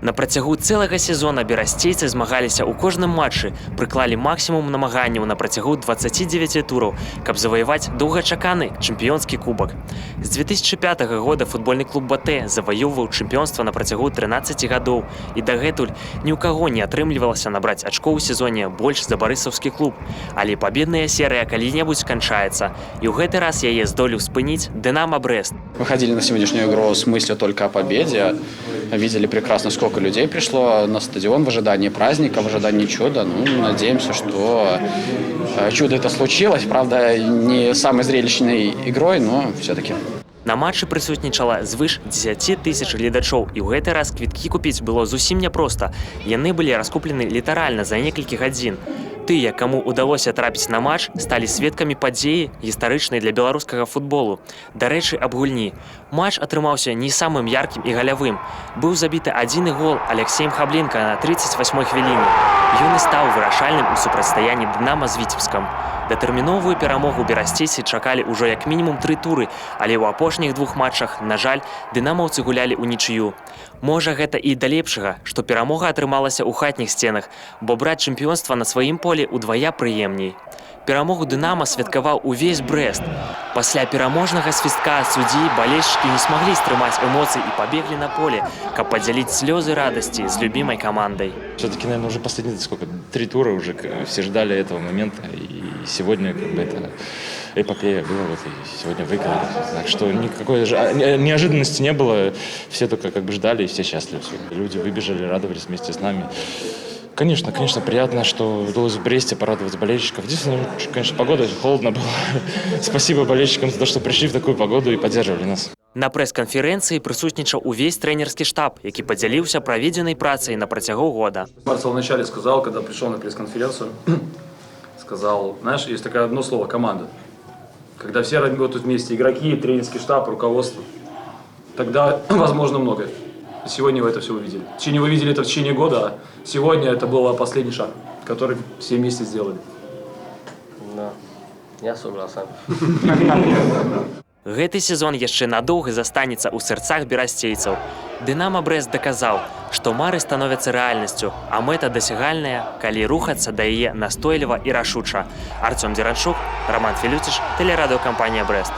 На працягу цэлага сезона берасцейцы змагаліся ў кожным матчы, прыклалі максімум намаганняў на працягу 29 тураў, каб заваяваць доўгачаканы чэмпіёнскі кубак. З 2005 года футбольны клуб БТ заваёўваў чэмпіёнства на працягу 13 гадоў, і дагэтуль ні ў каго не атрымлівалася набраць ачкоў у сезоне больш за барысаўскі клуб. Але пабедная серыя калі-небудзь сканчаецца, і ў гэты раз яе здолеў спыніць Динамо Брест. Выходили на сегодняшнюю игру с мыслью только о победе. Видели прекрасно, сколько людей пришло на стадион в ожидании праздника, в ожидании чуда. Надеемся, что чудо это случилось. Правда, не самой зрелищной игрой, но все-таки. На матчы прысутнічала звыш 10 тысяч гледачоў, і ў гэты раз квіткі купіць было зусім няпроста. Яны былі раскуплены літаральна за некалькі гадзін. Тыя, каму удалося трапіць на матч, сталі сведкамі падзеі, гістарычнай для беларускага футболу. Дарэчы, аб гульні. Матч атрымаўся не самым яркім і галявым. Быў забіты адзіны гол Алексеем Хабленко на 38-й хвіліне. Ён і стаў вырашальным у супрацьстаянні Динамо з Віцебскам. Датэрміновую перамогу берасцейцы чакалі ўжо як мінімум 3 туры, але ў апошніх двух матчах, на жаль, дынамаўцы гулялі ўнічыю. Можа, гэта і да лепшага, што перамога атрымалася ў хатніх сценах, бо браць чэмпіёнства на сваім полі удвая прыемней. Перамогу Динамо святкаваў увесь Брест. Пасля пераможнага свістка суддзі балельшчыкі не смаглі стрымаць эмоцый и побегли на поле, каб подзяліць слёзы радости с любимой командой. Все-таки, наверное, уже последние 3 тура уже все ждали этого момента, и сегодня это эпопея была, и сегодня выиграли. Так что никакой неожиданности не было, все только ждали, и все счастливы. Люди выбежали, радовались вместе с нами. Конечно, приятно, что удалось в Бресте порадовать болельщиков. Единственное, конечно, погода, холодно было. Спасибо болельщикам за то, что пришли в такую погоду и поддерживали нас. На прэс-канферэнцыі прысутнічаў увесь трэнерскі штаб, які падзяліўся праведзенай працай на працягу года. Марцел вначале сказал, когда пришел на пресс-конференцию, сказал, знаешь, есть такое одно слово – команда. Когда все работают вместе, игроки, тренерский штаб, руководство, тогда возможно многое. Сегодня вы это все увидели. Вы видели это в течение года, а сегодня это был последний шаг, который все вместе сделали. Да, я согласен. Гэты сезон яшчэ надоўга застанецца ў сэрцах берасцейцаў. Динамо Брест даказаў, што мары становяцца рэальнасцю, а мэта дасягальная, калі рухацца да яе настойліва і рашуча. Артём Дзеранчук, Роман Філюціч, тэлерадыёкампанія Брест.